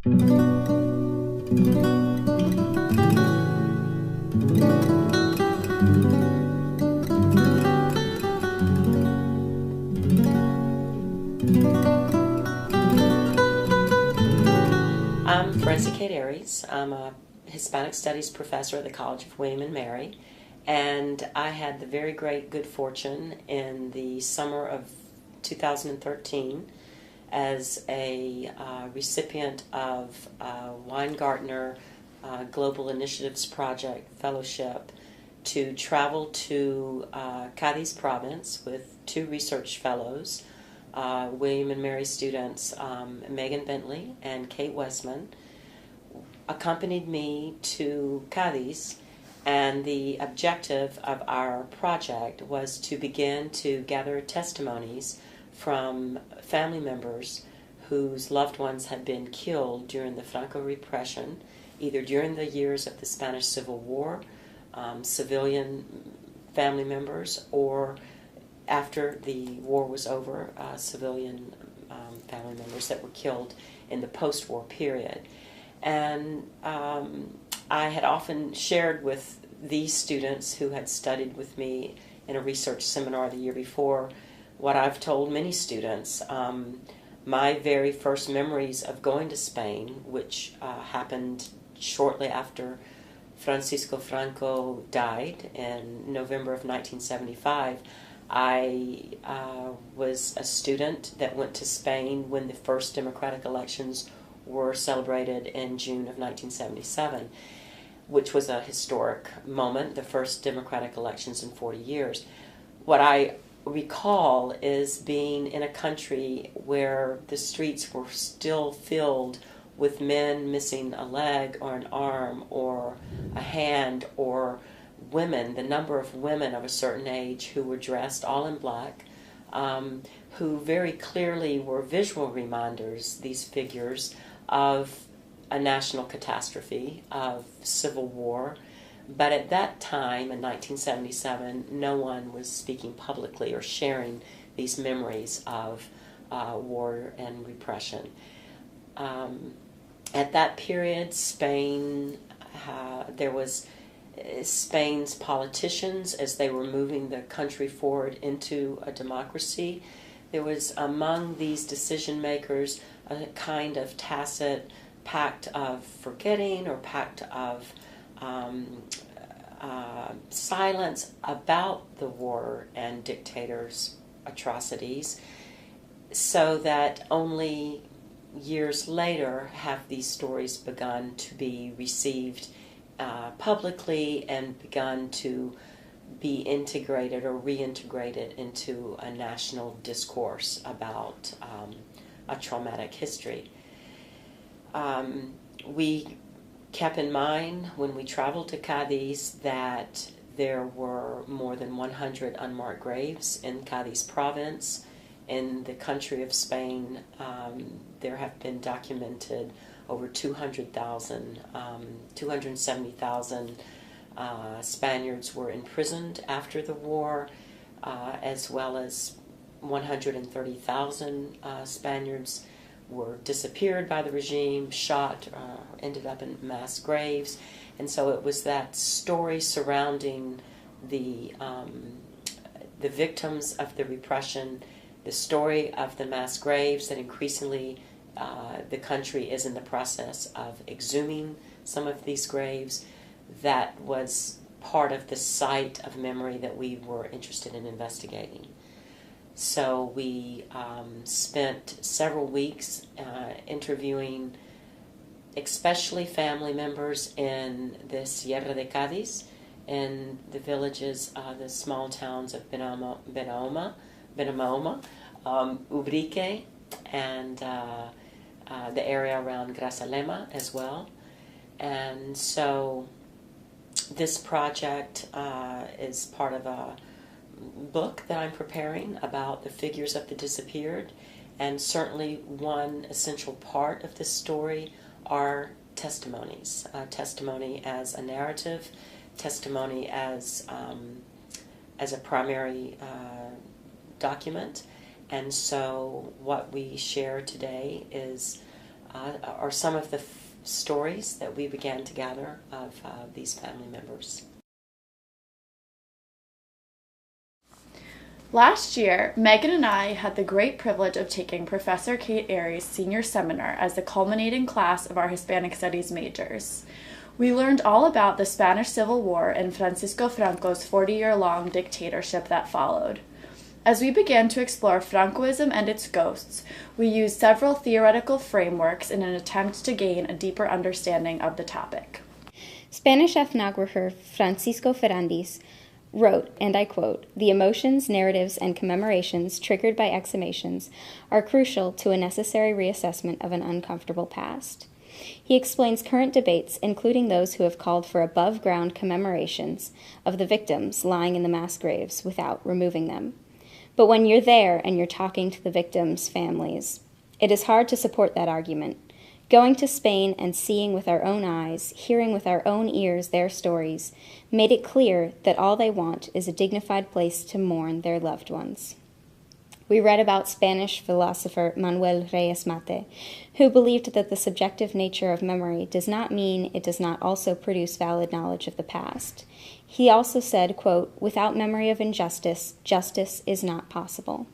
I'm Franco. I'm a Hispanic Studies professor at the College of William and Mary, and I had the very great good fortune in the summer of 2013 as a recipient of Weingartner Global Initiatives Project Fellowship to travel to Cadiz province with two research fellows, William and Mary students Megan Bentley and Kate Westman, accompanied me to Cadiz, and the objective of our project was to begin to gather testimonies from family members whose loved ones had been killed during the Franco Repression, either during the years of the Spanish Civil War, civilian family members, or after the war was over, civilian family members that were killed in the post-war period. And I had often shared with these students who had studied with me in a research seminar the year before what I've told many students. My very first memories of going to Spain, which happened shortly after Francisco Franco died in November of 1975, I was a student that went to Spain when the first democratic elections were celebrated in June of 1977, which was a historic moment, the first democratic elections in 40 years. What I recall is being in a country where the streets were still filled with men missing a leg or an arm or a hand, or women, the number of women of a certain age who were dressed all in black, who very clearly were visual reminders, these figures, of a national catastrophe, of civil war. But at that time, in 1977, no one was speaking publicly or sharing these memories of war and repression. At that period, Spain, there was Spain's politicians, as they were moving the country forward into a democracy, there was among these decision makers a kind of tacit pact of forgetting or pact of silence about the war and dictators' atrocities, so that only years later have these stories begun to be received publicly and begun to be integrated or reintegrated into a national discourse about a traumatic history. We kept in mind when we traveled to Cadiz that there were more than 100 unmarked graves in Cadiz province. In the country of Spain, there have been documented over 270,000 Spaniards were imprisoned after the war, as well as 130,000 Spaniards were disappeared by the regime, shot, ended up in mass graves. And so it was that story surrounding the victims of the repression, the story of the mass graves, that increasingly the country is in the process of exhuming some of these graves. That was part of the site of memory that we were interested in investigating. So we spent several weeks interviewing especially family members in the Sierra de Cádiz, in the villages, the small towns of Benahoma, Ubrique, and the area around Grazalema as well. And so this project is part of a book that I'm preparing about the figures of the disappeared, and certainly one essential part of this story are testimonies. Testimony as a narrative, testimony as a primary document. And so what we share today is are some of the stories that we began to gather of these family members. Last year, Megan and I had the great privilege of taking Professor Kate Aries' senior seminar as the culminating class of our Hispanic Studies majors. We learned all about the Spanish Civil War and Francisco Franco's 40-year-long dictatorship that followed. As we began to explore Francoism and its ghosts, we used several theoretical frameworks in an attempt to gain a deeper understanding of the topic. Spanish ethnographer Francisco Ferrandis wrote, and I quote, "The emotions, narratives, and commemorations triggered by exhumations are crucial to a necessary reassessment of an uncomfortable past." He explains current debates, including those who have called for above-ground commemorations of the victims lying in the mass graves without removing them. But when you're there and you're talking to the victims' families, it is hard to support that argument. Going to Spain and seeing with our own eyes, hearing with our own ears their stories, made it clear that all they want is a dignified place to mourn their loved ones. We read about Spanish philosopher Manuel Reyes Mate, who believed that the subjective nature of memory does not mean it does not also produce valid knowledge of the past. He also said, quote, "Without memory of injustice, justice is not possible."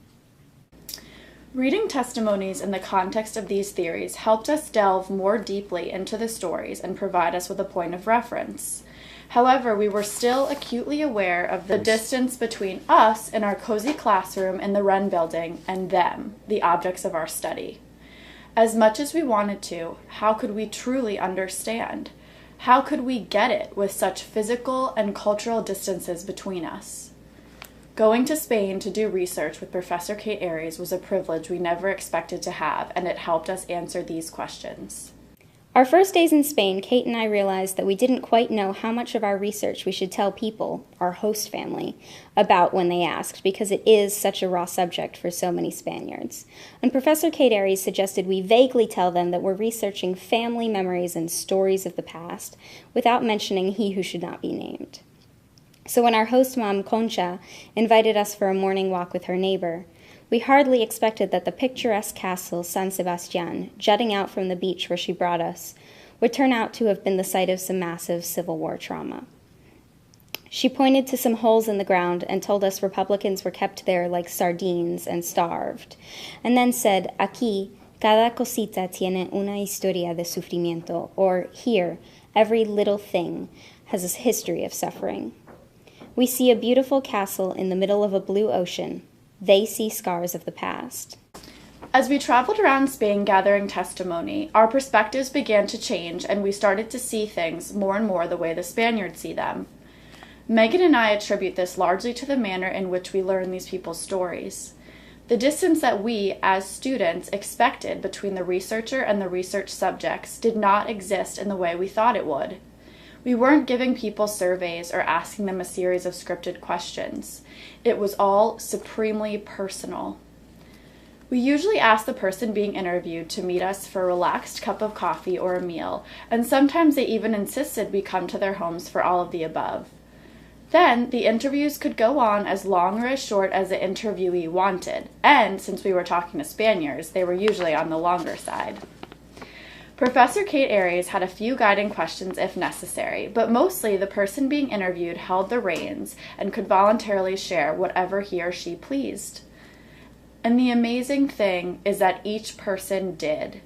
Reading testimonies in the context of these theories helped us delve more deeply into the stories and provide us with a point of reference. However, we were still acutely aware of the distance between us in our cozy classroom in the Wren building and them, the objects of our study. As much as we wanted to, how could we truly understand? How could we get it with such physical and cultural distances between us? Going to Spain to do research with Professor Kate Aries was a privilege we never expected to have, and it helped us answer these questions. Our first days in Spain, Kate and I realized that we didn't quite know how much of our research we should tell people, our host family, about when they asked, because it is such a raw subject for so many Spaniards. And Professor Kate Aries suggested we vaguely tell them that we're researching family memories and stories of the past, without mentioning he who should not be named. So when our host mom, Concha, invited us for a morning walk with her neighbor, we hardly expected that the picturesque castle San Sebastian, jutting out from the beach where she brought us, would turn out to have been the site of some massive Civil War trauma. She pointed to some holes in the ground and told us Republicans were kept there like sardines and starved, and then said, "Aquí, cada cosita tiene una historia de sufrimiento," or "Here, every little thing has a history of suffering." We see a beautiful castle in the middle of a blue ocean. They see scars of the past. As we traveled around Spain gathering testimony, our perspectives began to change and we started to see things more and more the way the Spaniards see them. Megan and I attribute this largely to the manner in which we learn these people's stories. The distance that we, as students, expected between the researcher and the research subjects did not exist in the way we thought it would. We weren't giving people surveys or asking them a series of scripted questions. It was all supremely personal. We usually ask the person being interviewed to meet us for a relaxed cup of coffee or a meal, and sometimes they even insisted we come to their homes for all of the above. Then, the interviews could go on as long or as short as the interviewee wanted, and since we were talking to Spaniards, they were usually on the longer side. Professor Kate Aries had a few guiding questions if necessary, but mostly the person being interviewed held the reins and could voluntarily share whatever he or she pleased. And the amazing thing is that each person did.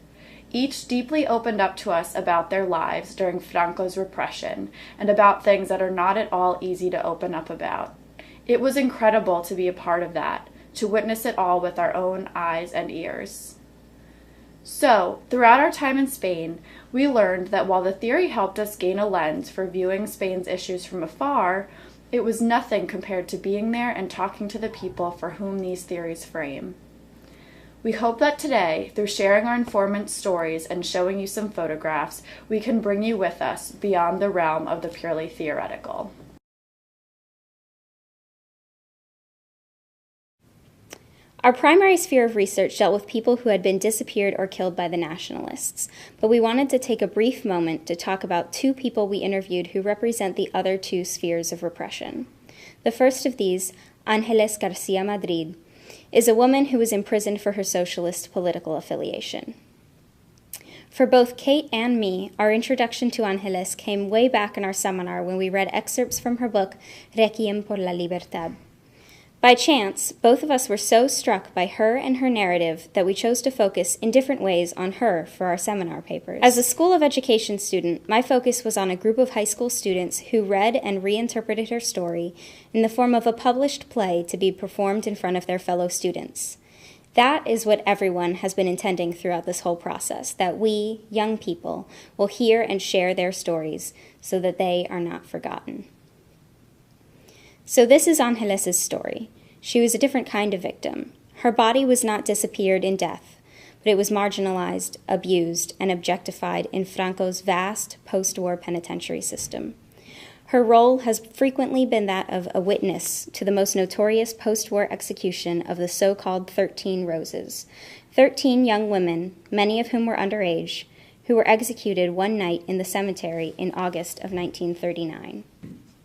Each deeply opened up to us about their lives during Franco's repression and about things that are not at all easy to open up about. It was incredible to be a part of that, to witness it all with our own eyes and ears. So, throughout our time in Spain, we learned that while the theory helped us gain a lens for viewing Spain's issues from afar, it was nothing compared to being there and talking to the people for whom these theories frame. We hope that today, through sharing our informant stories and showing you some photographs, we can bring you with us beyond the realm of the purely theoretical. Our primary sphere of research dealt with people who had been disappeared or killed by the nationalists, but we wanted to take a brief moment to talk about two people we interviewed who represent the other two spheres of repression. The first of these, Ángeles García Madrid, is a woman who was imprisoned for her socialist political affiliation. For both Kate and me, our introduction to Ángeles came way back in our seminar when we read excerpts from her book, Requiem por la Libertad. By chance, both of us were so struck by her and her narrative that we chose to focus in different ways on her for our seminar papers. As a School of Education student, my focus was on a group of high school students who read and reinterpreted her story in the form of a published play to be performed in front of their fellow students. That is what everyone has been intending throughout this whole process, that we, young people, will hear and share their stories so that they are not forgotten. So this is Ángeles' story. She was a different kind of victim. Her body was not disappeared in death, but it was marginalized, abused, and objectified in Franco's vast post-war penitentiary system. Her role has frequently been that of a witness to the most notorious post-war execution of the so-called 13 Roses, 13 young women, many of whom were underage, who were executed one night in the cemetery in August of 1939.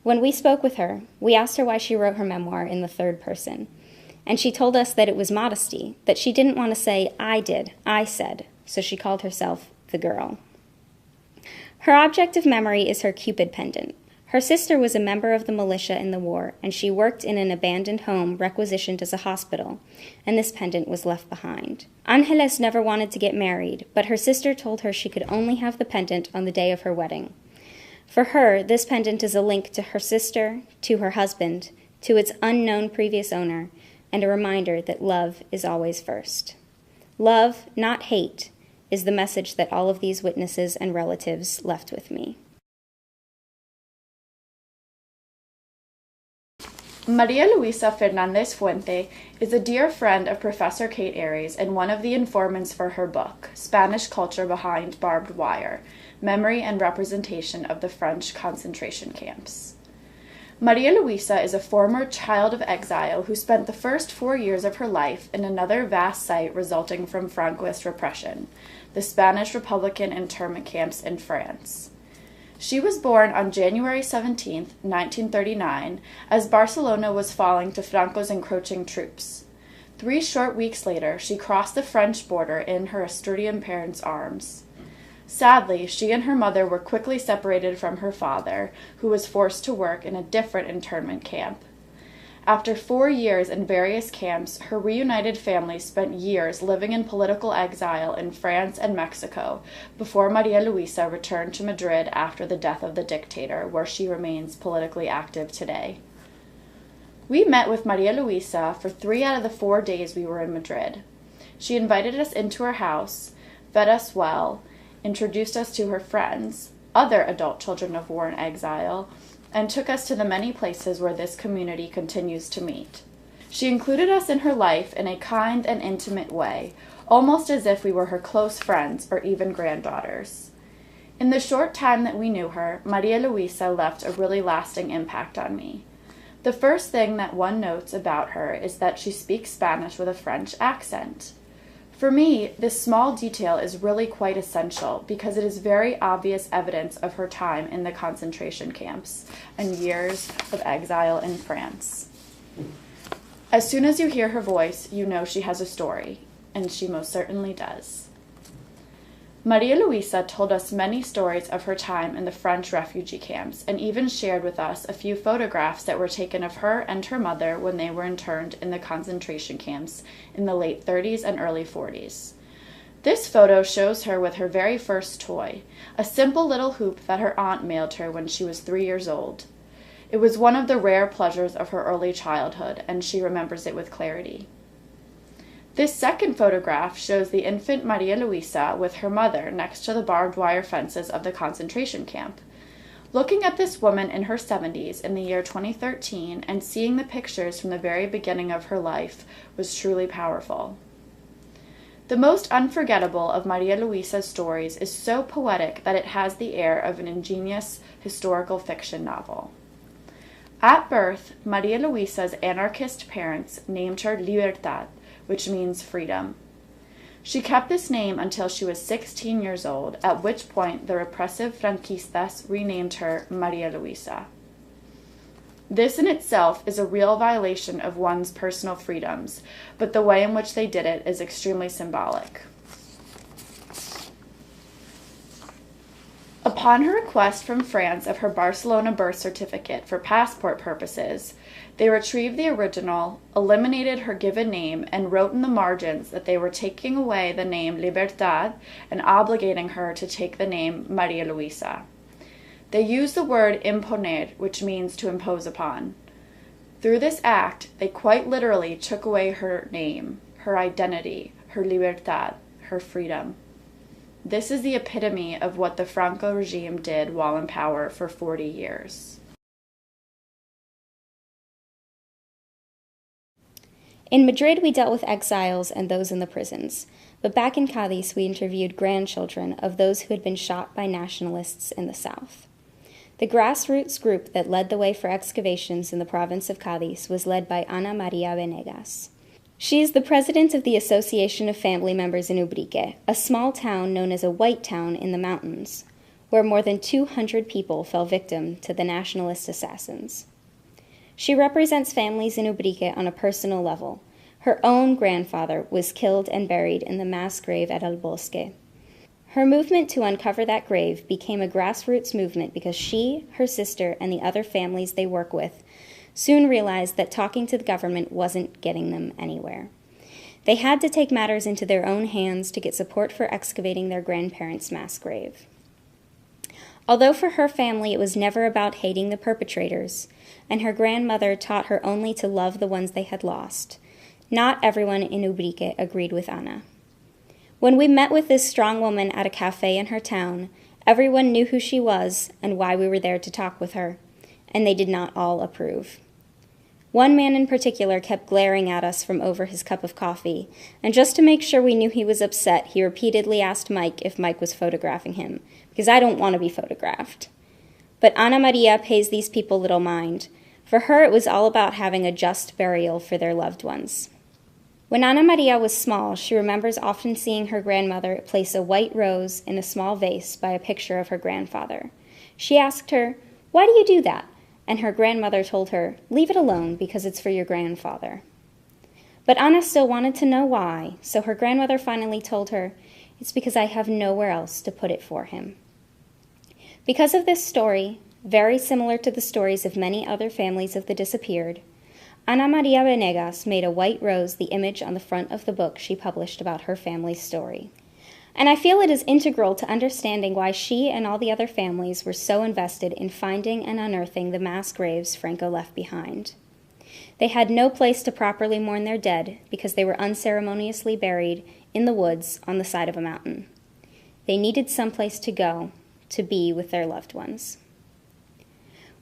When we spoke with her, we asked her why she wrote her memoir in the third person, and she told us that it was modesty, that she didn't want to say, I did, I said, so she called herself the girl. Her object of memory is her Cupid pendant. Her sister was a member of the militia in the war, and she worked in an abandoned home requisitioned as a hospital, and this pendant was left behind. Ángeles never wanted to get married, but her sister told her she could only have the pendant on the day of her wedding. For her, this pendant is a link to her sister, to her husband, to its unknown previous owner, and a reminder that love is always first. Love, not hate, is the message that all of these witnesses and relatives left with me. Maria Luisa Fernandez Fuente is a dear friend of Professor Kate Aries and one of the informants for her book, Spanish Culture Behind Barbed Wire, Memory and Representation of the French Concentration Camps. Maria Luisa is a former child of exile who spent the first 4 years of her life in another vast site resulting from Francoist repression, the Spanish Republican internment camps in France. She was born on January 17, 1939, as Barcelona was falling to Franco's encroaching troops. 3 short weeks later, she crossed the French border in her Asturian parents' arms. Sadly, she and her mother were quickly separated from her father, who was forced to work in a different internment camp. After 4 years in various camps, her reunited family spent years living in political exile in France and Mexico before Maria Luisa returned to Madrid after the death of the dictator, where she remains politically active today. We met with Maria Luisa for 3 out of the 4 days we were in Madrid. She invited us into her house, fed us well, introduced us to her friends, other adult children of war and exile, and took us to the many places where this community continues to meet. She included us in her life in a kind and intimate way, almost as if we were her close friends or even granddaughters. In the short time that we knew her, Maria Luisa left a really lasting impact on me. The first thing that one notes about her is that she speaks Spanish with a French accent. For me, this small detail is really quite essential because it is very obvious evidence of her time in the concentration camps and years of exile in France. As soon as you hear her voice, you know she has a story, and she most certainly does. Maria Luisa told us many stories of her time in the French refugee camps and even shared with us a few photographs that were taken of her and her mother when they were interned in the concentration camps in the late 30s and early 40s. This photo shows her with her very first toy, a simple little hoop that her aunt mailed her when she was 3 years old. It was one of the rare pleasures of her early childhood, and she remembers it with clarity. This second photograph shows the infant Maria Luisa with her mother next to the barbed wire fences of the concentration camp. Looking at this woman in her 70s in the year 2013 and seeing the pictures from the very beginning of her life was truly powerful. The most unforgettable of Maria Luisa's stories is so poetic that it has the air of an ingenious historical fiction novel. At birth, Maria Luisa's anarchist parents named her Libertad, which means freedom. She kept this name until she was 16 years old, at which point the repressive Franquistas renamed her Maria Luisa. This in itself is a real violation of one's personal freedoms, but the way in which they did it is extremely symbolic. Upon her request from France of her Barcelona birth certificate for passport purposes, they retrieved the original, eliminated her given name, and wrote in the margins that they were taking away the name Libertad and obligating her to take the name Maria Luisa. They used the word imponer, which means to impose upon. Through this act, they quite literally took away her name, her identity, her libertad, her freedom. This is the epitome of what the Franco regime did while in power for 40 years. In Madrid, we dealt with exiles and those in the prisons, but back in Cádiz, we interviewed grandchildren of those who had been shot by nationalists in the south. The grassroots group that led the way for excavations in the province of Cádiz was led by Ana María Venegas. She is the president of the Association of Family Members in Ubrique, a small town known as a white town in the mountains, where more than 200 people fell victim to the nationalist assassins. She represents families in Ubrique on a personal level. Her own grandfather was killed and buried in the mass grave at El Bosque. Her movement to uncover that grave became a grassroots movement because she, her sister, and the other families they work with soon realized that talking to the government wasn't getting them anywhere. They had to take matters into their own hands to get support for excavating their grandparents' mass grave. Although for her family it was never about hating the perpetrators, and her grandmother taught her only to love the ones they had lost, not everyone in Ubrique agreed with Ana. When we met with this strong woman at a cafe in her town, everyone knew who she was and why we were there to talk with her, and they did not all approve. One man in particular kept glaring at us from over his cup of coffee, and just to make sure we knew he was upset, he repeatedly asked Mike if Mike was photographing him, because I don't want to be photographed. But Ana Maria pays these people little mind. For her, it was all about having a just burial for their loved ones. When Ana Maria was small, she remembers often seeing her grandmother place a white rose in a small vase by a picture of her grandfather. She asked her, "Why do you do that?" And her grandmother told her, "Leave it alone because it's for your grandfather." But Ana still wanted to know why, so her grandmother finally told her, "It's because I have nowhere else to put it for him." Because of this story, very similar to the stories of many other families of the disappeared, Ana María Venegas made a white rose the image on the front of the book she published about her family's story. And I feel it is integral to understanding why she and all the other families were so invested in finding and unearthing the mass graves Franco left behind. They had no place to properly mourn their dead because they were unceremoniously buried in the woods on the side of a mountain. They needed someplace to go, to be with their loved ones.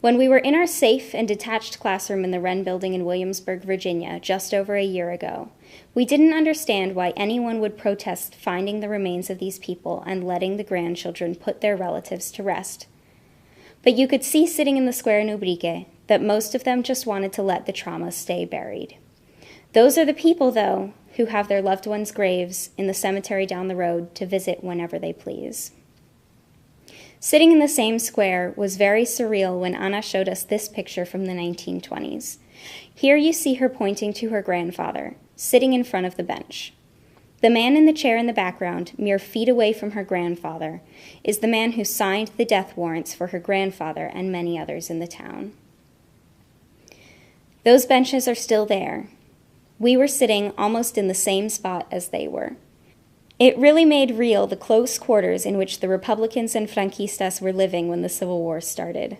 When we were in our safe and detached classroom in the Wren Building in Williamsburg, Virginia, just over a year ago, we didn't understand why anyone would protest finding the remains of these people and letting the grandchildren put their relatives to rest. But you could see sitting in the square in Ubrique that most of them just wanted to let the trauma stay buried. Those are the people, though, who have their loved ones' graves in the cemetery down the road to visit whenever they please. Sitting in the same square was very surreal when Ana showed us this picture from the 1920s. Here you see her pointing to her grandfather, sitting in front of the bench. The man in the chair in the background, mere feet away from her grandfather, is the man who signed the death warrants for her grandfather and many others in the town. Those benches are still there. We were sitting almost in the same spot as they were. It really made real the close quarters in which the Republicans and Franquistas were living when the Civil War started.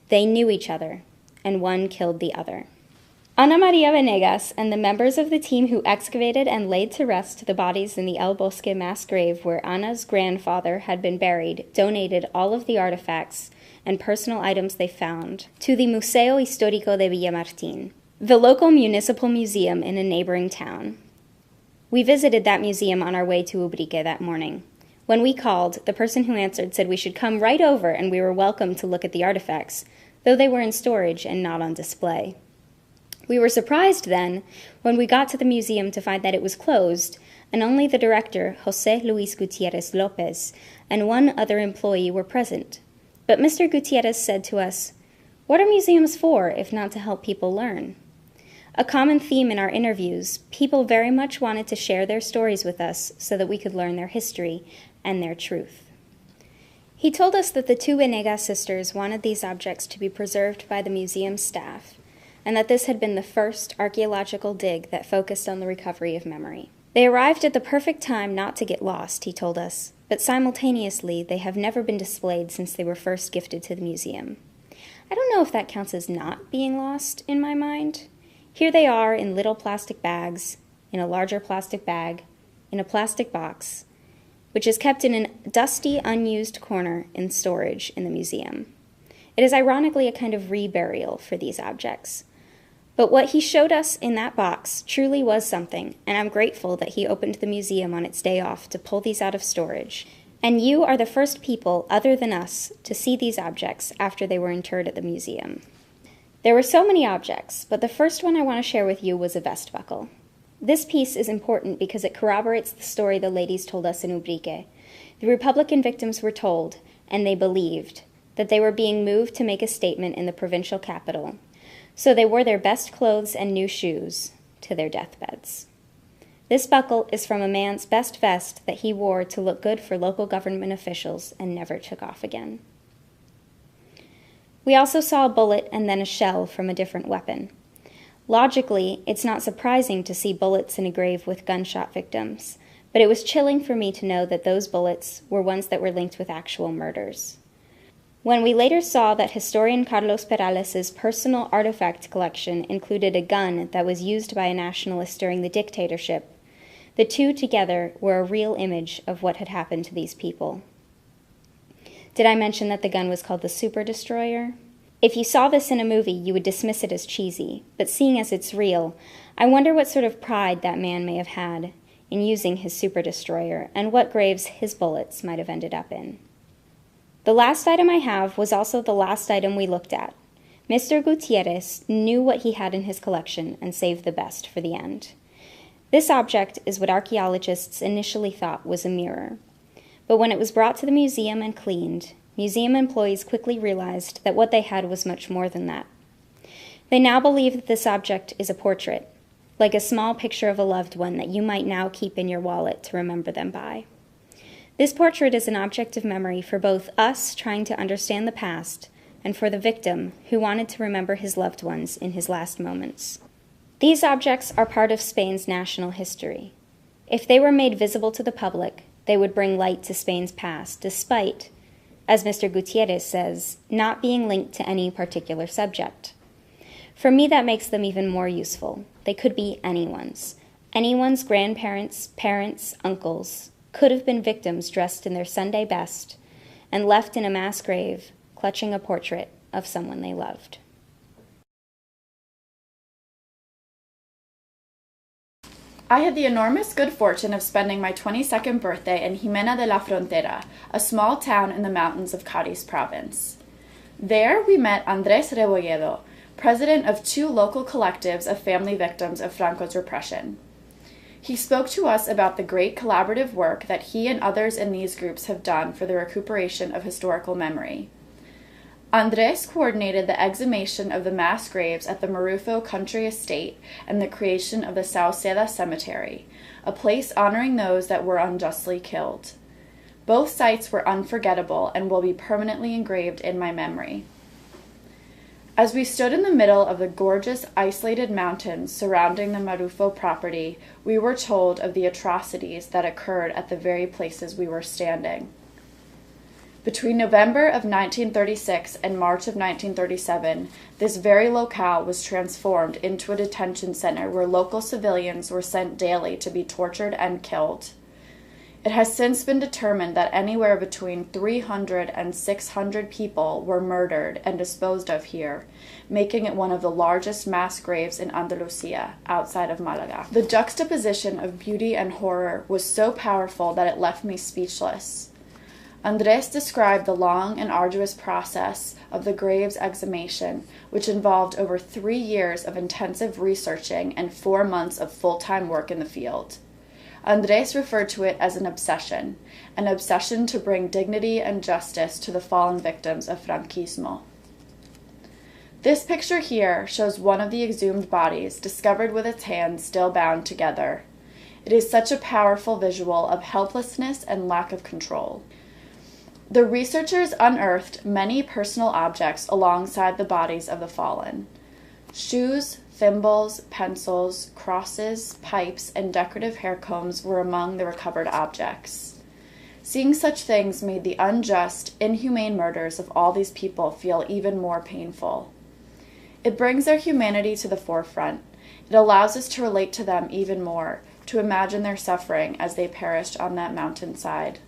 They knew each other, and one killed the other. Ana María Venegas and the members of the team who excavated and laid to rest the bodies in the El Bosque mass grave where Ana's grandfather had been buried donated all of the artifacts and personal items they found to the Museo Histórico de Villamartín, the local municipal museum in a neighboring town. We visited that museum on our way to Ubrique that morning. When we called, the person who answered said we should come right over and we were welcome to look at the artifacts, though they were in storage and not on display. We were surprised then when we got to the museum to find that it was closed and only the director, José Luis Gutiérrez López, and one other employee were present. But Mr. Gutiérrez said to us, "What are museums for if not to help people learn?" A common theme in our interviews, people very much wanted to share their stories with us so that we could learn their history and their truth. He told us that the two Venegas sisters wanted these objects to be preserved by the museum staff, and that this had been the first archaeological dig that focused on the recovery of memory. They arrived at the perfect time not to get lost, he told us, but simultaneously they have never been displayed since they were first gifted to the museum. I don't know if that counts as not being lost in my mind. Here they are in little plastic bags, in a larger plastic bag, in a plastic box, which is kept in a dusty, unused corner in storage in the museum. It is ironically a kind of reburial for these objects. But what he showed us in that box truly was something, and I'm grateful that he opened the museum on its day off to pull these out of storage. And you are the first people, other than us, to see these objects after they were interred at the museum. There were so many objects, but the first one I want to share with you was a vest buckle. This piece is important because it corroborates the story the ladies told us in Ubrique. The Republican victims were told, and they believed, that they were being moved to make a statement in the provincial capital. So they wore their best clothes and new shoes to their deathbeds. This buckle is from a man's best vest that he wore to look good for local government officials and never took off again. We also saw a bullet and then a shell from a different weapon. Logically, it's not surprising to see bullets in a grave with gunshot victims, but it was chilling for me to know that those bullets were ones that were linked with actual murders. When we later saw that historian Carlos Perales' personal artifact collection included a gun that was used by a nationalist during the dictatorship, the two together were a real image of what had happened to these people. Did I mention that the gun was called the Super Destroyer? If you saw this in a movie, you would dismiss it as cheesy, but seeing as it's real, I wonder what sort of pride that man may have had in using his Super Destroyer and what graves his bullets might have ended up in. The last item I have was also the last item we looked at. Mr. Gutierrez knew what he had in his collection and saved the best for the end. This object is what archaeologists initially thought was a mirror. But when it was brought to the museum and cleaned, museum employees quickly realized that what they had was much more than that. They now believe that this object is a portrait, like a small picture of a loved one that you might now keep in your wallet to remember them by. This portrait is an object of memory for both us trying to understand the past and for the victim who wanted to remember his loved ones in his last moments. These objects are part of Spain's national history. If they were made visible to the public, they would bring light to Spain's past, despite, as Mr. Gutierrez says, not being linked to any particular subject. For me, that makes them even more useful. They could be anyone's. Anyone's grandparents, parents, uncles could have been victims dressed in their Sunday best and left in a mass grave, clutching a portrait of someone they loved. I had the enormous good fortune of spending my 22nd birthday in Jimena de la Frontera, a small town in the mountains of Cádiz province. There we met Andrés Rebolledo, president of 2 local collectives of family victims of Franco's repression. He spoke to us about the great collaborative work that he and others in these groups have done for the recuperation of historical memory. Andrés coordinated the exhumation of the mass graves at the Marufo Country Estate and the creation of the Sauceda Cemetery, a place honoring those that were unjustly killed. Both sites were unforgettable and will be permanently engraved in my memory. As we stood in the middle of the gorgeous isolated mountains surrounding the Marufo property, we were told of the atrocities that occurred at the very places we were standing. Between November of 1936 and March of 1937, this very locale was transformed into a detention center where local civilians were sent daily to be tortured and killed. It has since been determined that anywhere between 300 and 600 people were murdered and disposed of here, making it one of the largest mass graves in Andalusia, outside of Malaga. The juxtaposition of beauty and horror was so powerful that it left me speechless. Andrés described the long and arduous process of the graves exhumation, which involved over 3 years of intensive researching and 4 months of full-time work in the field. Andrés referred to it as an obsession to bring dignity and justice to the fallen victims of Franquismo. This picture here shows one of the exhumed bodies discovered with its hands still bound together. It is such a powerful visual of helplessness and lack of control. The researchers unearthed many personal objects alongside the bodies of the fallen. Shoes, thimbles, pencils, crosses, pipes, and decorative hair combs were among the recovered objects. Seeing such things made the unjust, inhumane murders of all these people feel even more painful. It brings their humanity to the forefront. It allows us to relate to them even more, to imagine their suffering as they perished on that mountainside.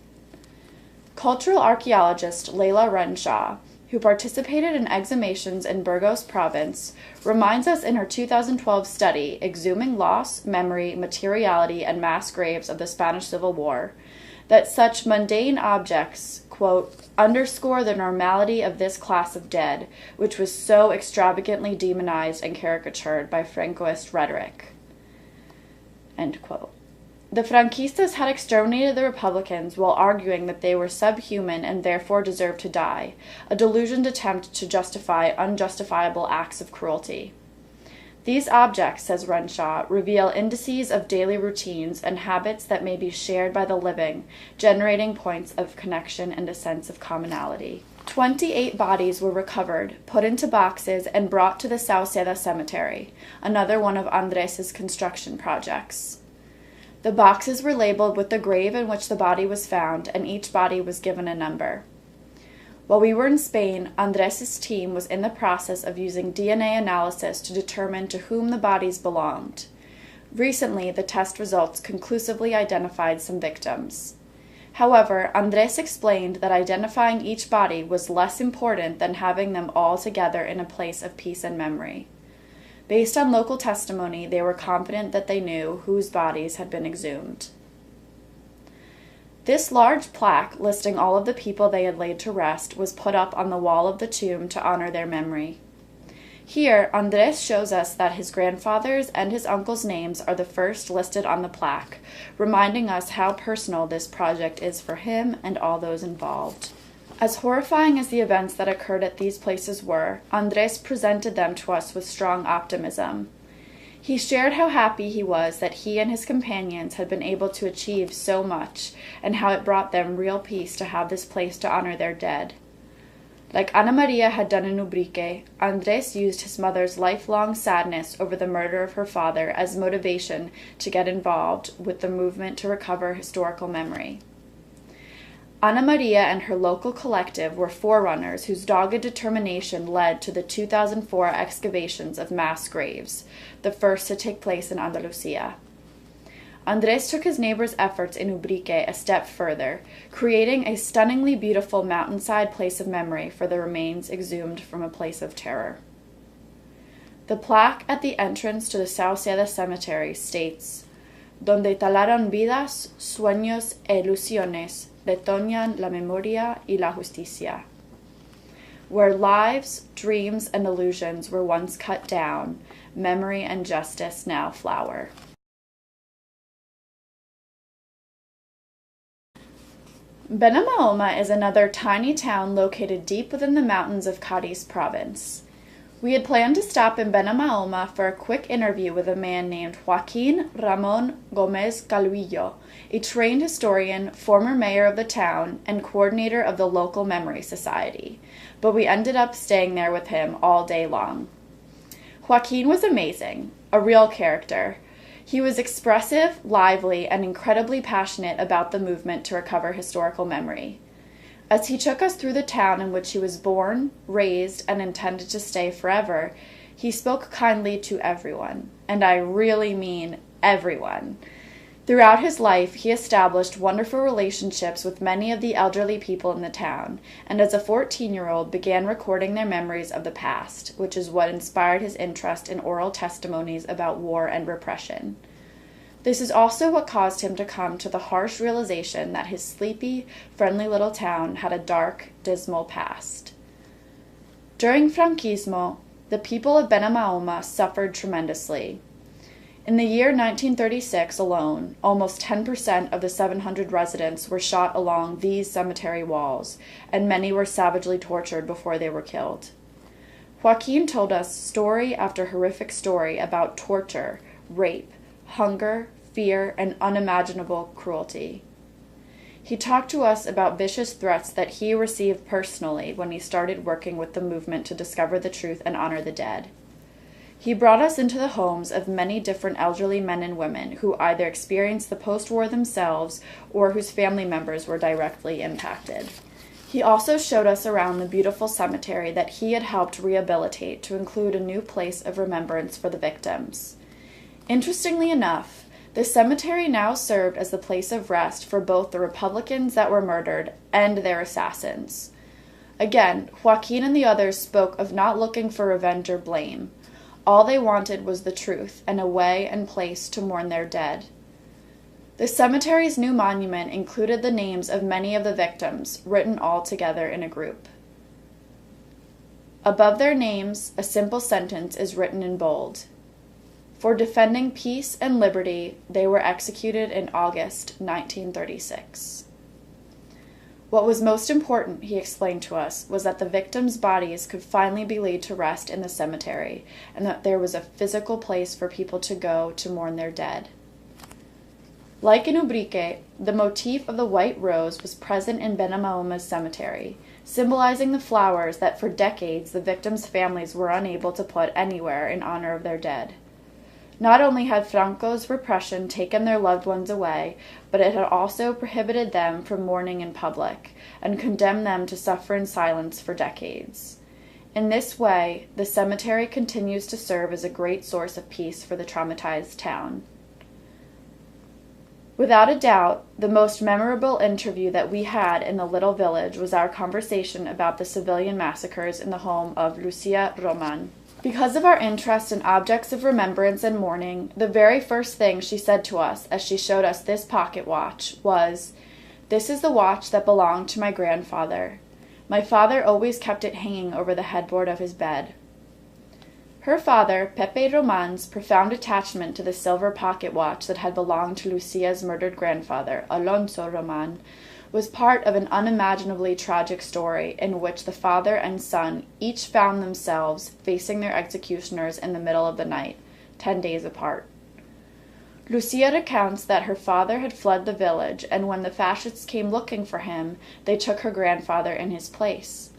Cultural archaeologist Leila Renshaw, who participated in exhumations in Burgos province, reminds us in her 2012 study, Exhuming Loss, Memory, Materiality, and Mass Graves of the Spanish Civil War, that such mundane objects, quote, underscore the normality of this class of dead, which was so extravagantly demonized and caricatured by Francoist rhetoric, end quote. The Franquistas had exterminated the Republicans while arguing that they were subhuman and therefore deserved to die, a delusioned attempt to justify unjustifiable acts of cruelty. These objects, says Renshaw, reveal indices of daily routines and habits that may be shared by the living, generating points of connection and a sense of commonality. 28 bodies were recovered, put into boxes, and brought to the Sauceda Cemetery, another one of Andres' construction projects. The boxes were labeled with the grave in which the body was found, and each body was given a number. While we were in Spain, Andres' team was in the process of using DNA analysis to determine to whom the bodies belonged. Recently, the test results conclusively identified some victims. However, Andres explained that identifying each body was less important than having them all together in a place of peace and memory. Based on local testimony, they were confident that they knew whose bodies had been exhumed. This large plaque listing all of the people they had laid to rest was put up on the wall of the tomb to honor their memory. Here, Andres shows us that his grandfather's and his uncle's names are the first listed on the plaque, reminding us how personal this project is for him and all those involved. As horrifying as the events that occurred at these places were, Andres presented them to us with strong optimism. He shared how happy he was that he and his companions had been able to achieve so much, and how it brought them real peace to have this place to honor their dead. Like Ana Maria had done in Ubrique, Andres used his mother's lifelong sadness over the murder of her father as motivation to get involved with the movement to recover historical memory. Ana Maria and her local collective were forerunners whose dogged determination led to the 2004 excavations of mass graves, the first to take place in Andalusia. Andres took his neighbor's efforts in Ubrique a step further, creating a stunningly beautiful mountainside place of memory for the remains exhumed from a place of terror. The plaque at the entrance to the Sauceda Cemetery states, "Donde talaron vidas, sueños e ilusiones, retoñan la memoria y la justicia." Where lives, dreams, and illusions were once cut down, memory and justice now flower. Benamaoma is another tiny town located deep within the mountains of Cádiz province. We had planned to stop in Benamaoma for a quick interview with a man named Joaquín Ramón Gómez Calvillo, a trained historian, former mayor of the town, and coordinator of the local memory society, but we ended up staying there with him all day long. Joaquín was amazing, a real character. He was expressive, lively, and incredibly passionate about the movement to recover historical memory. As he took us through the town in which he was born, raised, and intended to stay forever, he spoke kindly to everyone, and I really mean everyone. Throughout his life, he established wonderful relationships with many of the elderly people in the town, and as a 14-year-old began recording their memories of the past, which is what inspired his interest in oral testimonies about war and repression. This is also what caused him to come to the harsh realization that his sleepy, friendly little town had a dark, dismal past. During Franquismo, the people of Benamaoma suffered tremendously. In the year 1936 alone, almost 10% of the 700 residents were shot along these cemetery walls, and many were savagely tortured before they were killed. Joaquín told us story after horrific story about torture, rape, hunger, fear, and unimaginable cruelty. He talked to us about vicious threats that he received personally when he started working with the movement to discover the truth and honor the dead. He brought us into the homes of many different elderly men and women who either experienced the post-war themselves or whose family members were directly impacted. He also showed us around the beautiful cemetery that he had helped rehabilitate to include a new place of remembrance for the victims. Interestingly enough, the cemetery now served as the place of rest for both the Republicans that were murdered and their assassins. Again, Joaquin and the others spoke of not looking for revenge or blame. All they wanted was the truth and a way and place to mourn their dead. The cemetery's new monument included the names of many of the victims, written all together in a group. Above their names, a simple sentence is written in bold. For defending peace and liberty, they were executed in August 1936. What was most important, he explained to us, was that the victims' bodies could finally be laid to rest in the cemetery, and that there was a physical place for people to go to mourn their dead. Like in Ubrique, the motif of the white rose was present in Benamahouma's cemetery, symbolizing the flowers that for decades the victims' families were unable to put anywhere in honor of their dead. Not only had Franco's repression taken their loved ones away, but it had also prohibited them from mourning in public and condemned them to suffer in silence for decades. In this way, the cemetery continues to serve as a great source of peace for the traumatized town. Without a doubt, the most memorable interview that we had in the little village was our conversation about the civilian massacres in the home of Lucia Roman. Because of our interest in objects of remembrance and mourning, the very first thing she said to us as she showed us this pocket watch was, "This is the watch that belonged to my grandfather. My father always kept it hanging over the headboard of his bed." Her father, Pepe Roman's profound attachment to the silver pocket watch that had belonged to Lucia's murdered grandfather, Alonso Roman, was part of an unimaginably tragic story in which the father and son each found themselves facing their executioners in the middle of the night, 10 days apart. Lucia recounts that her father had fled the village, and when the fascists came looking for him, they took her grandfather in his place.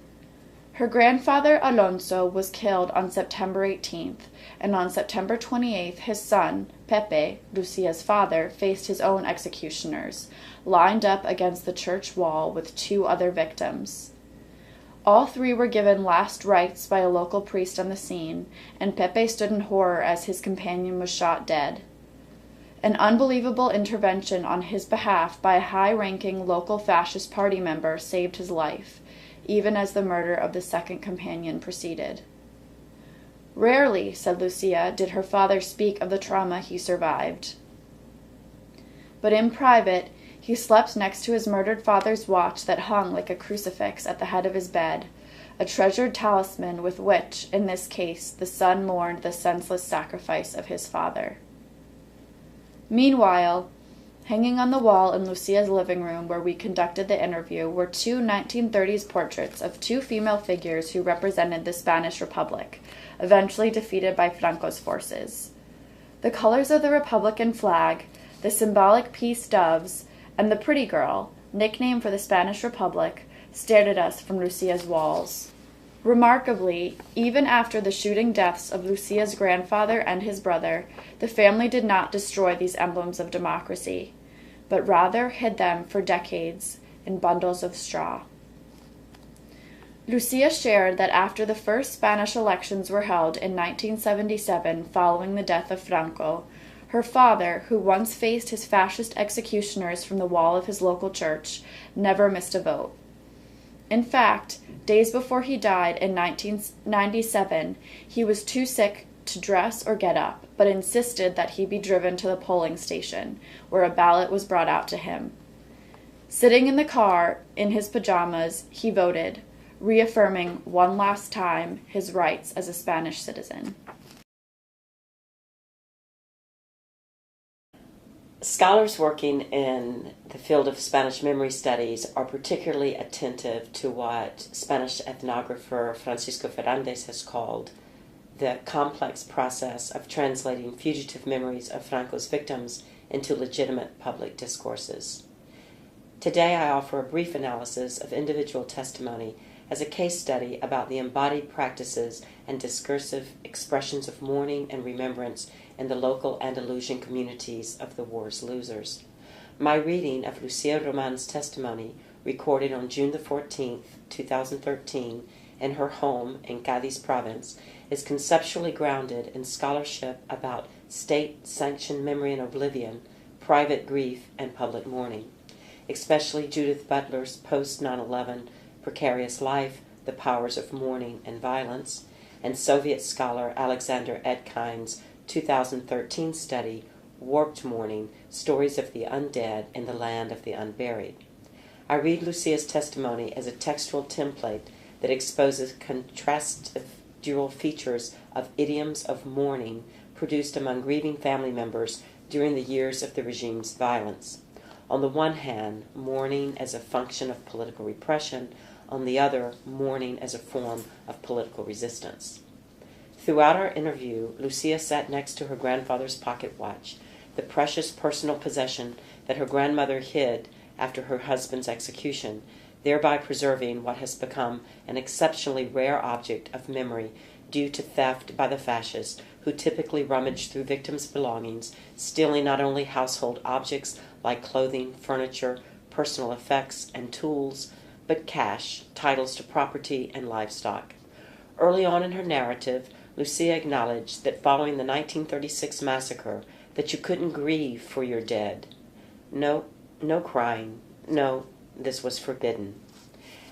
Her grandfather, Alonso, was killed on September 18th, and on September 28th, his son, Pepe, Lucia's father, faced his own executioners, lined up against the church wall with 2 other victims. All 3 were given last rites by a local priest on the scene, and Pepe stood in horror as his companion was shot dead. An unbelievable intervention on his behalf by a high-ranking local fascist party member saved his life, even as the murder of the second companion proceeded. Rarely, said Lucia, did her father speak of the trauma he survived. But in private, he slept next to his murdered father's watch that hung like a crucifix at the head of his bed, a treasured talisman with which, in this case, the son mourned the senseless sacrifice of his father. Meanwhile, hanging on the wall in Lucia's living room where we conducted the interview were 2 1930s portraits of 2 female figures who represented the Spanish Republic, eventually defeated by Franco's forces. The colors of the Republican flag, the symbolic peace doves, and the pretty girl, nickname for the Spanish Republic, stared at us from Lucia's walls. Remarkably, even after the shooting deaths of Lucia's grandfather and his brother, the family did not destroy these emblems of democracy, but rather hid them for decades in bundles of straw. Lucia shared that after the first Spanish elections were held in 1977 following the death of Franco, her father, who once faced his fascist executioners from the wall of his local church, never missed a vote. In fact, days before he died in 1997, he was too sick to dress or get up, but insisted that he be driven to the polling station, where a ballot was brought out to him. Sitting in the car, in his pajamas, he voted, reaffirming one last time his rights as a Spanish citizen. Scholars working in the field of Spanish memory studies are particularly attentive to what Spanish ethnographer Francisco Fernández has called the complex process of translating fugitive memories of Franco's victims into legitimate public discourses. Today I offer a brief analysis of individual testimony as a case study about the embodied practices and discursive expressions of mourning and remembrance in the local Andalusian communities of the war's losers. My reading of Lucia Roman's testimony, recorded on June the 14th, 2013, in her home in Cadiz province, is conceptually grounded in scholarship about state-sanctioned memory and oblivion, private grief, and public mourning, especially Judith Butler's post-9/11 Precarious Life, The Powers of Mourning and Violence, and Soviet scholar Alexander Etkin's 2013 study, Warped Mourning, Stories of the Undead in the Land of the Unburied. I read Lucia's testimony as a textual template that exposes contrastive features of idioms of mourning produced among grieving family members during the years of the regime's violence. On the one hand, mourning as a function of political repression; on the other, mourning as a form of political resistance. Throughout our interview, Lucia sat next to her grandfather's pocket watch, the precious personal possession that her grandmother hid after her husband's execution, thereby preserving what has become an exceptionally rare object of memory due to theft by the fascists, who typically rummaged through victims' belongings, stealing not only household objects like clothing, furniture, personal effects, and tools, but cash, titles to property, and livestock. Early on in her narrative, Lucia acknowledged that following the 1936 massacre, that you couldn't grieve for your dead. No crying. No, this was forbidden.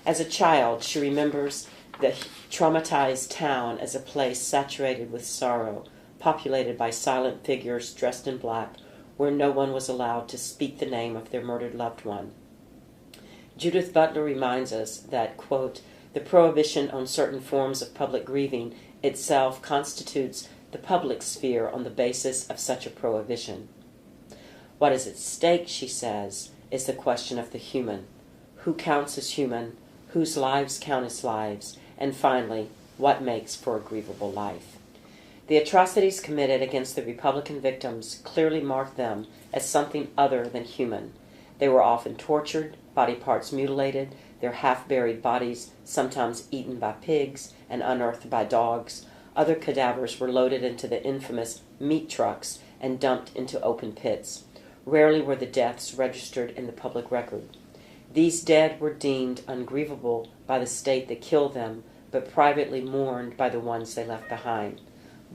As a child, she remembers the traumatized town as a place saturated with sorrow, populated by silent figures dressed in black, where no one was allowed to speak the name of their murdered loved one. Judith Butler reminds us that, quote, the prohibition on certain forms of public grieving itself constitutes the public sphere on the basis of such a prohibition. What is at stake, she says, is the question of the human. Who counts as human? Whose lives count as lives? And finally, what makes for a grievable life? The atrocities committed against the Republican victims clearly marked them as something other than human. They were often tortured, body parts mutilated, their half-buried bodies sometimes eaten by pigs and unearthed by dogs. Other cadavers were loaded into the infamous meat trucks and dumped into open pits. Rarely were the deaths registered in the public record. These dead were deemed ungrievable by the state that killed them, but privately mourned by the ones they left behind.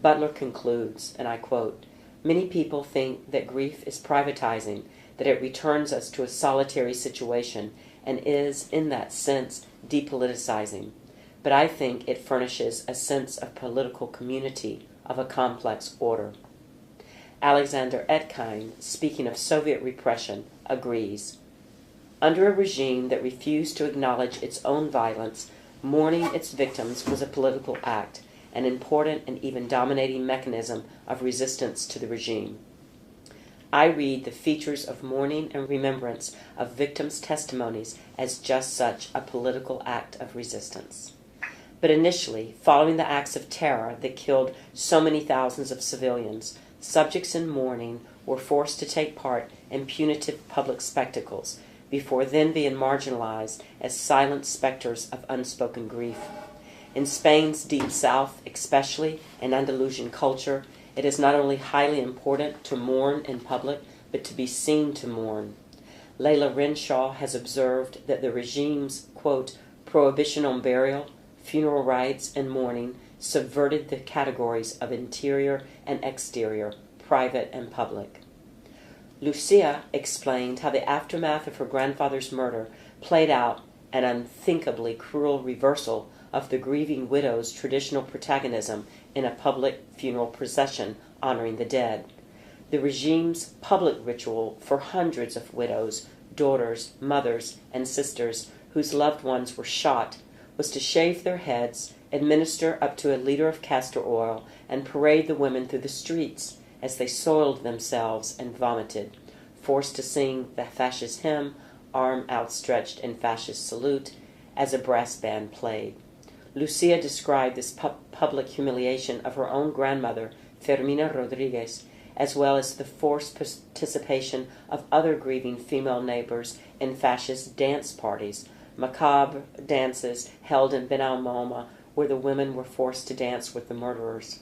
Butler concludes, and I quote, many people think that grief is privatizing, that it returns us to a solitary situation, and is, in that sense, depoliticizing. But I think it furnishes a sense of political community, of a complex order. Alexander Etkin, speaking of Soviet repression, agrees. Under a regime that refused to acknowledge its own violence, mourning its victims was a political act, an important and even dominating mechanism of resistance to the regime. I read the features of mourning and remembrance of victims' testimonies as just such a political act of resistance. But initially, following the acts of terror that killed so many thousands of civilians, subjects in mourning were forced to take part in punitive public spectacles, before then being marginalized as silent specters of unspoken grief. In Spain's deep south, especially in Andalusian culture, it is not only highly important to mourn in public, but to be seen to mourn. Layla Renshaw has observed that the regime's, quote, prohibition on burial, funeral rites, and mourning subverted the categories of interior and exterior, private and public. Lucia explained how the aftermath of her grandfather's murder played out an unthinkably cruel reversal of the grieving widow's traditional protagonism in a public funeral procession honoring the dead. The regime's public ritual for hundreds of widows, daughters, mothers, and sisters whose loved ones were shot was to shave their heads, administer up to a liter of castor oil, and parade the women through the streets as they soiled themselves and vomited, forced to sing the fascist hymn, arm outstretched in fascist salute, as a brass band played. Lucia described this public humiliation of her own grandmother, Fermina Rodriguez, as well as the forced participation of other grieving female neighbors in fascist dance parties, macabre dances held in Ben al-Moma where the women were forced to dance with the murderers.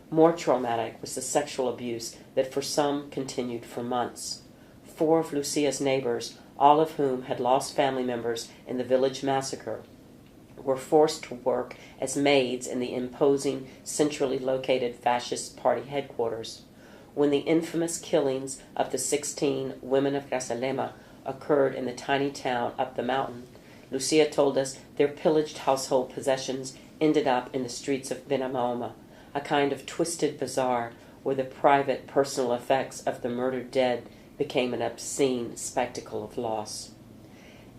More traumatic was the sexual abuse that for some continued for months. 4 of Lucia's neighbors, all of whom had lost family members in the village massacre, were forced to work as maids in the imposing, centrally located fascist party headquarters. When the infamous killings of the 16 women of Grazalema occurred in the tiny town up the mountain, Lucia told us their pillaged household possessions ended up in the streets of Benamaoma, a kind of twisted bazaar where the private, personal effects of the murdered dead became an obscene spectacle of loss.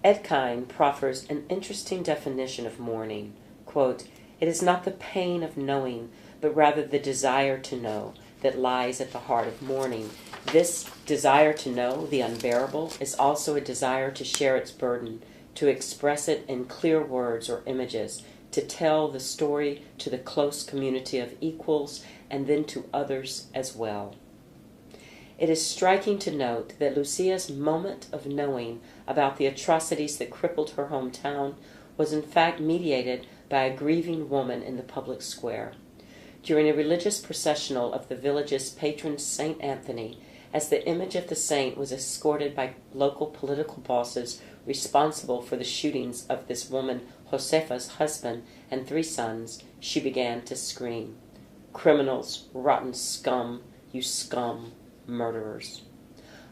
Edkind proffers an interesting definition of mourning. Quote, "It is not the pain of knowing, but rather the desire to know that lies at the heart of mourning. This desire to know the unbearable is also a desire to share its burden, to express it in clear words or images, to tell the story to the close community of equals and then to others as well." It is striking to note that Lucia's moment of knowing about the atrocities that crippled her hometown was in fact mediated by a grieving woman in the public square. During a religious processional of the village's patron Saint Anthony, as the image of the saint was escorted by local political bosses responsible for the shootings of this woman Josefa's husband and 3 sons, she began to scream, "Criminals, rotten scum, you scum, murderers."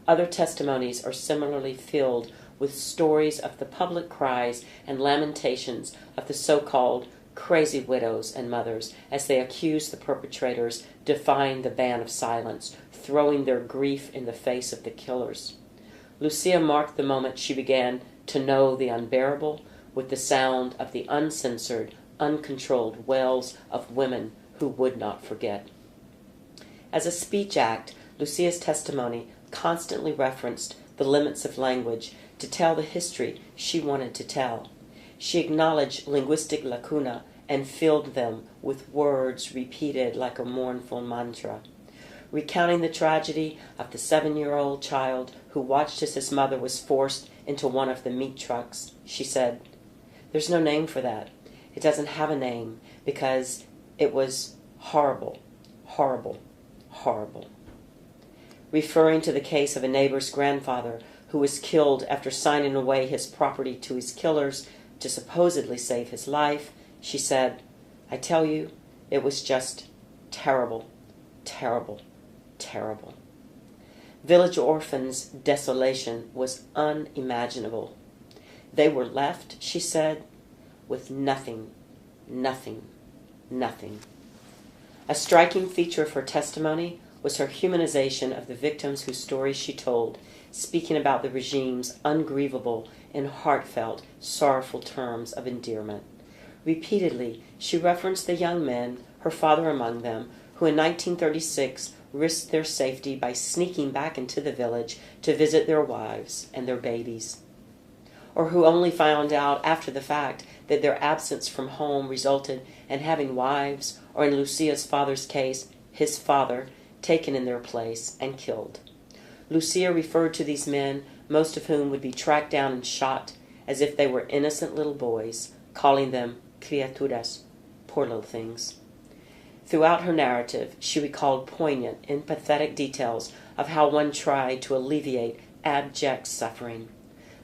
Other testimonies are similarly filled with stories of the public cries and lamentations of the so-called crazy widows and mothers as they accuse the perpetrators, defying the ban of silence, throwing their grief in the face of the killers. Lucia marked the moment she began to know the unbearable with the sound of the uncensored, uncontrolled wails of women who would not forget. As a speech act, Lucia's testimony constantly referenced the limits of language to tell the history she wanted to tell. She acknowledged linguistic lacuna and filled them with words repeated like a mournful mantra. Recounting the tragedy of the 7-year-old child who watched as his mother was forced into one of the meat trucks, she said, "There's no name for that. It doesn't have a name because it was horrible, horrible, horrible." Referring to the case of a neighbor's grandfather who was killed after signing away his property to his killers to supposedly save his life, she said, "I tell you, it was just terrible, terrible, terrible." Village orphans' desolation was unimaginable. They were left, she said, with nothing, nothing, nothing. A striking feature of her testimony was her humanization of the victims whose stories she told, speaking about the regime's ungrievable and heartfelt, sorrowful terms of endearment. Repeatedly, she referenced the young men, her father among them, who in 1936 risked their safety by sneaking back into the village to visit their wives and their babies, or who only found out after the fact that their absence from home resulted in having wives, or in Lucia's father's case, his father, taken in their place and killed. Lucia referred to these men, most of whom would be tracked down and shot, as if they were innocent little boys, calling them criaturas, poor little things. Throughout her narrative, she recalled poignant, empathetic details of how one tried to alleviate abject suffering.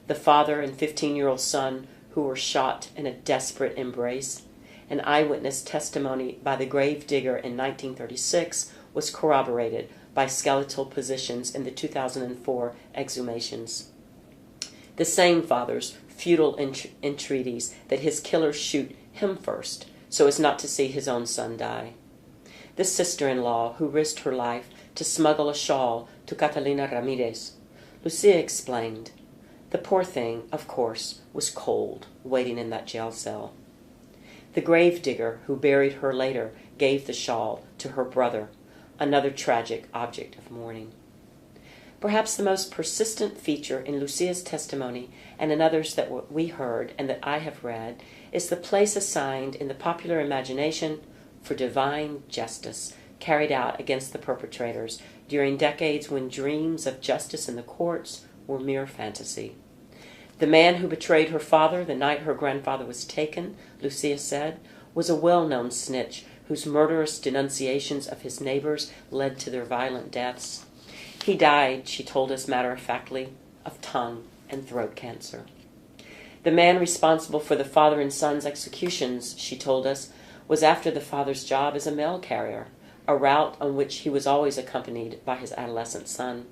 The father and 15-year-old son who were shot in a desperate embrace. An eyewitness testimony by the grave digger in 1936 was corroborated by skeletal positions in the 2004 exhumations. The same father's futile entreaties that his killers shoot him first, so as not to see his own son die. The sister-in-law who risked her life to smuggle a shawl to Catalina Ramirez. Lucia explained, "The poor thing, of course, was cold, waiting in that jail cell." The grave digger who buried her later gave the shawl to her brother, another tragic object of mourning. Perhaps the most persistent feature in Lucia's testimony and in others that we heard and that I have read is the place assigned in the popular imagination for divine justice carried out against the perpetrators during decades when dreams of justice in the courts were mere fantasy. The man who betrayed her father the night her grandfather was taken, Lucia said, was a well-known snitch whose murderous denunciations of his neighbors led to their violent deaths. He died, she told us matter-of-factly, of tongue and throat cancer. The man responsible for the father and son's executions, she told us, was after the father's job as a mail carrier, a route on which he was always accompanied by his adolescent son.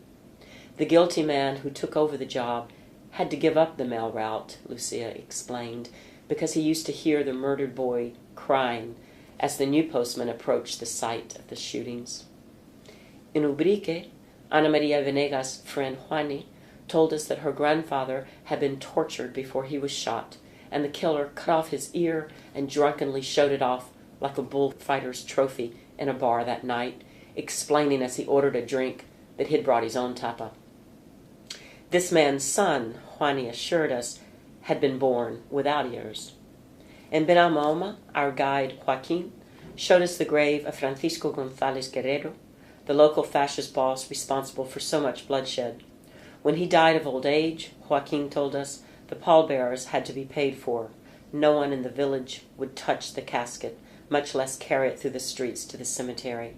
The guilty man who took over the job had to give up the mail route, Lucia explained, because he used to hear the murdered boy crying as the new postman approached the site of the shootings. In Ubrique, Ana Maria Venegas' friend Juani told us that her grandfather had been tortured before he was shot, and the killer cut off his ear and drunkenly showed it off like a bullfighter's trophy in a bar that night, explaining as he ordered a drink that he'd brought his own tapa. This man's son, Juani assured us, had been born without ears. In Benalmaume, our guide Joaquin showed us the grave of Francisco González Guerrero, the local fascist boss responsible for so much bloodshed. When he died of old age, Joaquin told us, the pallbearers had to be paid for. No one in the village would touch the casket, much less carry it through the streets to the cemetery.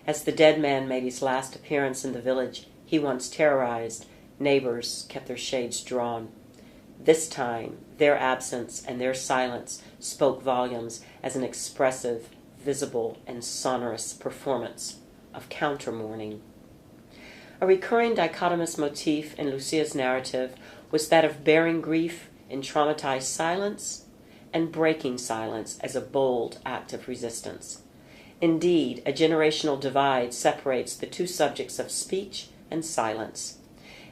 As the dead man made his last appearance in the village, he once terrorized, neighbors kept their shades drawn. This time, their absence and their silence spoke volumes as an expressive, visible, and sonorous performance of counter-mourning. A recurring dichotomous motif in Lucia's narrative was that of bearing grief in traumatized silence and breaking silence as a bold act of resistance. Indeed, a generational divide separates the two subjects of speech and silence.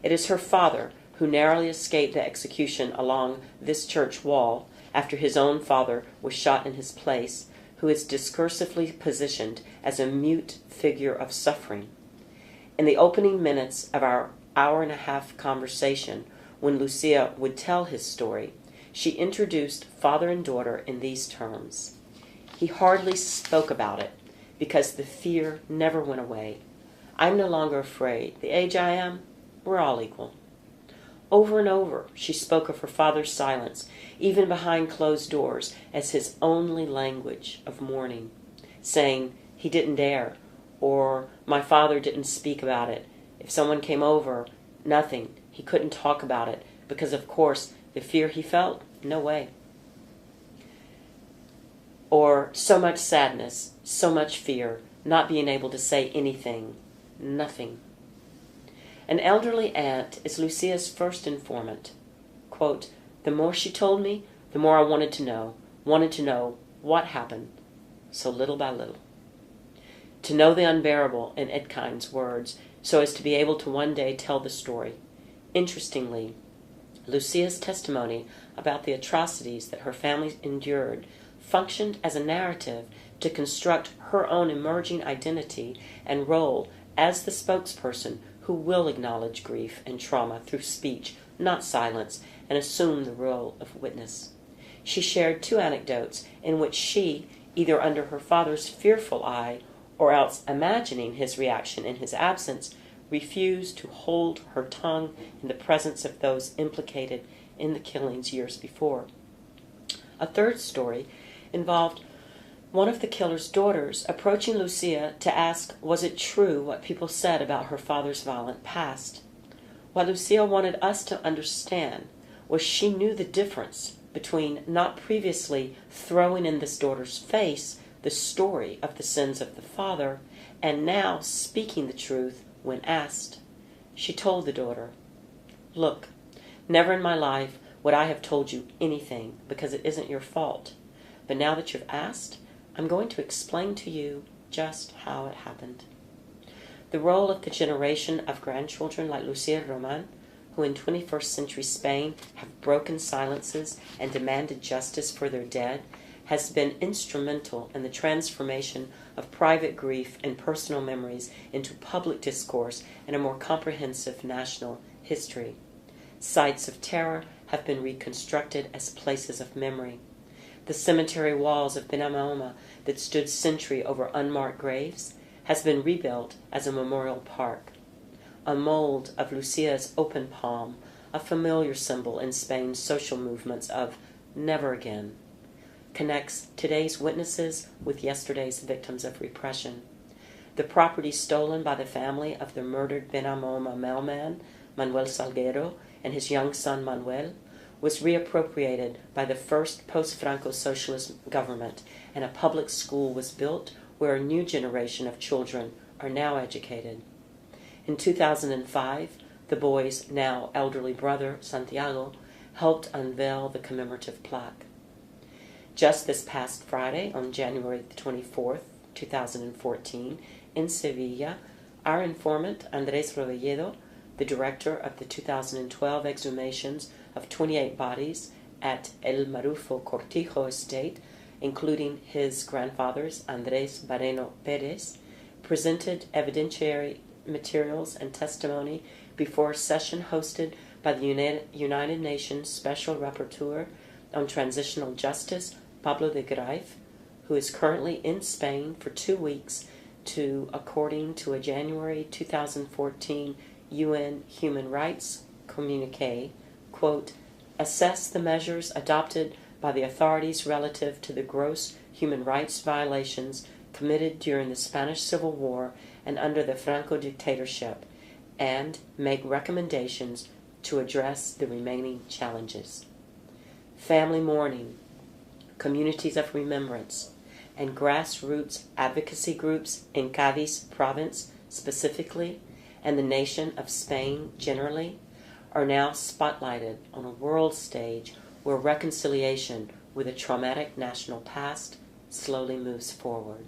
It is her father who narrowly escaped the execution along this church wall after his own father was shot in his place, who is discursively positioned as a mute figure of suffering. In the opening minutes of our hour-and-a-half conversation, when Lucia would tell his story, she introduced father and daughter in these terms. He hardly spoke about it, because the fear never went away. I'm no longer afraid. The age I am, we're all equal. Over and over, she spoke of her father's silence, even behind closed doors, as his only language of mourning, saying, he didn't dare, or my father didn't speak about it. If someone came over, nothing. He couldn't talk about it, because, of course, the fear he felt, no way. Or so much sadness, so much fear, not being able to say anything, nothing. An elderly aunt is Lucia's first informant. Quote, the more she told me, the more I wanted to know what happened, so little by little. To know the unbearable, in Edkind's words, so as to be able to one day tell the story. Interestingly, Lucia's testimony about the atrocities that her family endured functioned as a narrative to construct her own emerging identity and role as the spokesperson who will acknowledge grief and trauma through speech, not silence, and assume the role of witness. She shared two anecdotes in which she, either under her father's fearful eye or else imagining his reaction in his absence, refused to hold her tongue in the presence of those implicated in the killings years before. A third story involved one of the killer's daughters approaching Lucia to ask, was it true what people said about her father's violent past? What Lucia wanted us to understand was she knew the difference between not previously throwing in this daughter's face the story of the sins of the father and now speaking the truth when asked. She told the daughter, look, never in my life would I have told you anything because it isn't your fault. But now that you've asked, I'm going to explain to you just how it happened. The role of the generation of grandchildren like Lucia and Roman, who in 21st century Spain have broken silences and demanded justice for their dead, has been instrumental in the transformation of private grief and personal memories into public discourse and a more comprehensive national history. Sites of terror have been reconstructed as places of memory. The cemetery walls of Benalmaume that stood sentry over unmarked graves has been rebuilt as a memorial park. A mold of Lucia's open palm, a familiar symbol in Spain's social movements of never again, connects today's witnesses with yesterday's victims of repression. The property stolen by the family of the murdered Benamoma mailman, Manuel Salguero, and his young son Manuel, was reappropriated by the first post-Franco socialist government, and a public school was built where a new generation of children are now educated. In 2005, the boy's now elderly brother, Santiago, helped unveil the commemorative plaque. Just this past Friday, on January 24th, 2014, in Sevilla, our informant, Andrés Revelledo, the director of the 2012 exhumations of 28 bodies at El Marufo Cortijo estate, including his grandfathers, Andrés Barreno Pérez, presented evidentiary materials and testimony before a session hosted by the United Nations Special Rapporteur on Transitional Justice, Pablo de Greif, who is currently in Spain for 2 weeks to, according to a January 2014 UN Human Rights communique, quote, assess the measures adopted by the authorities relative to the gross human rights violations committed during the Spanish Civil War and under the Franco dictatorship, and make recommendations to address the remaining challenges. Family mourning, communities of remembrance, and grassroots advocacy groups in Cádiz province specifically, and the nation of Spain generally, are now spotlighted on a world stage where reconciliation with a traumatic national past slowly moves forward.